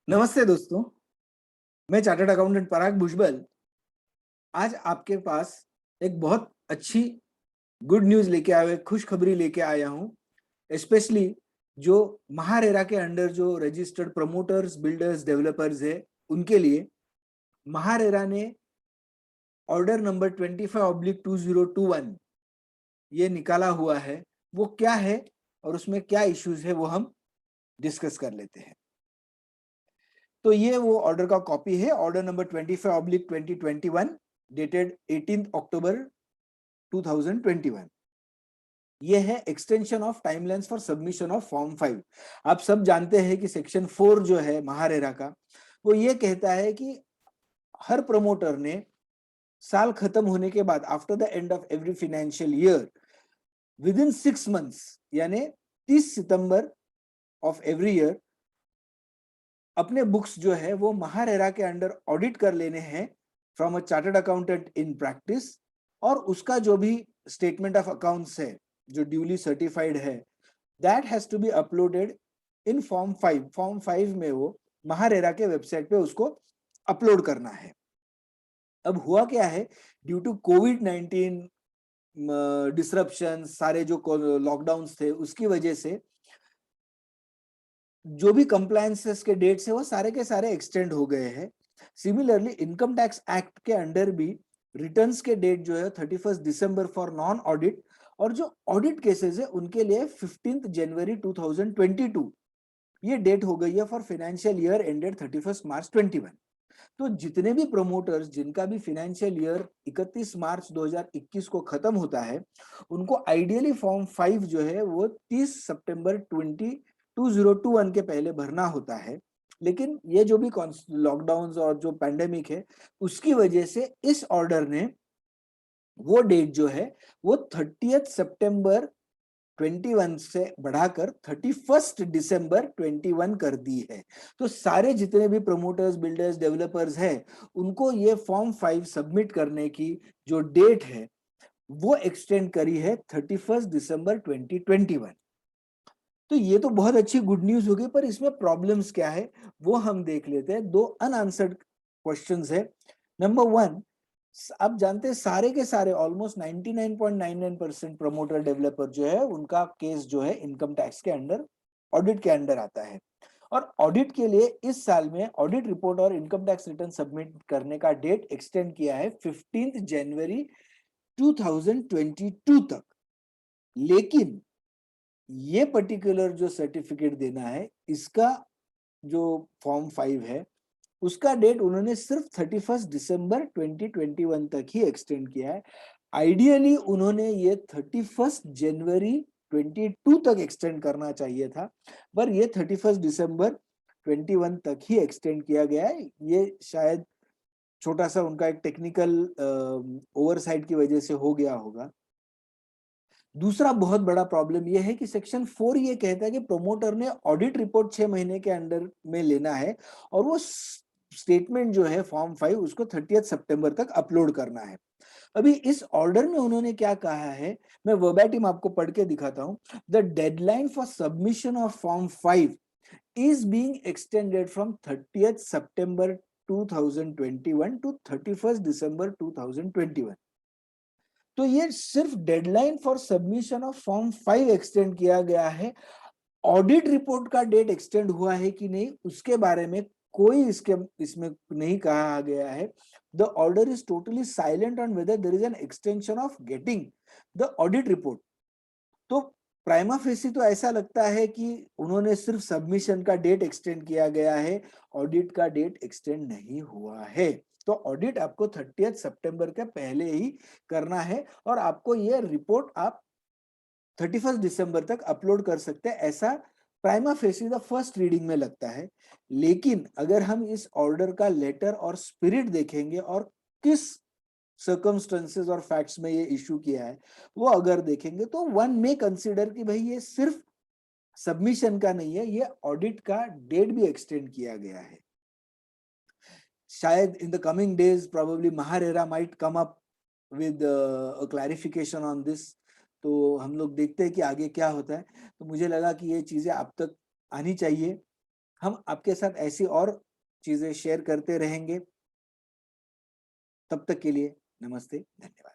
नमस्ते दोस्तों, मैं चार्टर्ड अकाउंटेंट पराग भुजबल आज आपके पास एक बहुत अच्छी गुड न्यूज़ लेके आया हूँ, खुशखबरी लेके आया हूँ। स्पेशली जो महारेरा के अंडर जो रजिस्टर्ड प्रमोटर्स, बिल्डर्स, डेवलपर्स है, उनके लिए महारेरा ने ऑर्डर नंबर 25/2021 ये निकाला हुआ है। वो क्या है और उसमें क्या इश्यूज है वो हम डिस्कस कर लेते हैं। तो ये वो ऑर्डर का कॉपी है, ऑर्डर नंबर 25/2021 डेटेड 18 अक्टूबर 2021। ये है extension of timelines for submission of form 5। आप सब जानते हैं कि सेक्शन 4 जो है महारेरा का, वो ये कहता है कि हर प्रमोटर ने साल खत्म होने के बाद after the end of every financial year with in 6 months यानी 30 सितंबर ऑफ एवरी ईयर अपने बुक्स जो है वो महारेरा के अंडर ऑडिट कर लेने हैं from a chartered accountant in practice, और उसका जो भी स्टेटमेंट ऑफ अकाउंट्स है जो ड्यूली सर्टिफाइड है, that has to be uploaded in form 5। Form 5 में वो महारेरा के वेबसाइट पे उसको अपलोड करना है। अब हुआ क्या है, ड्यू टू कोविड-19 डिसरप्शन, सारे जो लॉकडाउन्स थे उसकी वजह से जो भी कंप्लायंसेस के डेट्स है वो सारे के सारे एक्सटेंड हो गए हैं। सिमिलरली इनकम टैक्स एक्ट के अंडर भी रिटर्न्स के डेट जो है 31 दिसंबर फॉर नॉन ऑडिट, और जो ऑडिट केसेस है उनके लिए 15 जनवरी 2022 ये डेट हो गई है फॉर फाइनेंशियल ईयर एंडेड 31 मार्च 21। तो जितने भी प्रोमोटर्स जिनका भी फाइनेंशियल ईयर 31 मार्च 2021 को खत्म होता है, उनको आइडियली फॉर्म 5 जो है वो 30 सितंबर 2021 के पहले भरना होता है। लेकिन ये जो भी लॉकडाउन और जो पैंडेमिक है उसकी वजह से इस ऑर्डर ने वो डेट जो है वो 30 सितंबर 21 से बढ़ाकर 31 दिसंबर 21 कर दी है। तो सारे जितने भी प्रमोटर्स, बिल्डर्स, डेवलपर्स हैं, उनको ये फॉर्म 5 सबमिट करने की जो डेट है वो एक्सटेंड करी है 31 दिसंबर 2021। तो ये तो बहुत अच्छी गुड न्यूज होगी, पर इसमें प्रॉब्लम्स क्या है वो हम देख लेते हैं। दो अनआंसर्ड क्वेश्चंस है। नंबर वन, आप जानते हैं सारे के सारे ऑलमोस्ट 99.99% प्रमोटर डेवलपर जो है उनका केस जो है इनकम टैक्स के अंडर, ऑडिट के अंडर आता है। और ऑडिट के लिए इस साल में ऑडिट रिपोर्ट और इनकम टैक्स रिटर्न सबमिट करने का डेट एक्सटेंड किया है 15 जनवरी 2022 तक। लेकिन ये पर्टिकुलर जो सर्टिफिकेट देना है, इसका जो फॉर्म 5 है उसका डेट उन्होंने सिर्फ 31 दिसंबर 2021 तक ही एक्सटेंड किया है। आइडियली उन्होंने ये 31 जनवरी 22 तक एक्सटेंड करना चाहिए था, पर ये 31 दिसंबर 21 तक ही एक्सटेंड किया गया है। ये शायद छोटा सा उनका एक टेक्निकल ओवरसाइट की वजह से हो गया होगा। दूसरा बहुत बड़ा प्रॉब्लम यह है कि सेक्शन 4 ये कहता है कि प्रोमोटर ने ऑडिट रिपोर्ट 6 महीने के अंडर में लेना है, और वो स्टेटमेंट जो है फॉर्म 5 उसको 30 सितंबर तक अपलोड करना है। अभी इस ऑर्डर में उन्होंने क्या कहा है, मैं वर्बैटिम आपको पढ़ के दिखाता हूं। The deadline for submission of form 5 is being extended from 30th September 2021 to 31st December 2021। तो ये सिर्फ deadline for submission of form 5 extend किया गया है। ऑडिट रिपोर्ट का डेट एक्सटेंड हुआ है कि नहीं उसके बारे में कोई इसमें नहीं कहा गया है। The order is totally silent on whether there is an extension of getting the audit report. तो प्राइमा फेसी तो ऐसा लगता है कि उन्होंने सिर्फ सबमिशन का डेट एक्सटेंड किया गया है, ऑडिट का डेट एक्सटेंड नहीं हुआ है। तो ऑडिट आपको 30 सितंबर के पहले ही करना है, और आपको ये रिपोर्ट आप 31 दिसंबर तक अपलोड कर सकते हैं, ऐसा prima facie the first reading में लगता है। लेकिन अगर हम इस ऑर्डर का लेटर और स्पिरिट देखेंगे और किस सर्कमस्टेंसेस और फैक्ट्स में ये इशू किया है वो अगर देखेंगे, तो वन में कंसीडर कि भाई ये सिर्फ सबमिशन का नहीं है, ये ऑडिट का डेट भी एक्सटेंड किया गया है। शायद in the coming days probably MahaRERA might come up with a clarification on this. तो हम लोग देखते हैं कि आगे क्या होता है। तो मुझे लगा कि ये चीजें आप तक आनी चाहिए। हम आपके साथ ऐसी और चीजें शेयर करते रहेंगे। तब तक के लिए नमस्ते, धन्यवाद।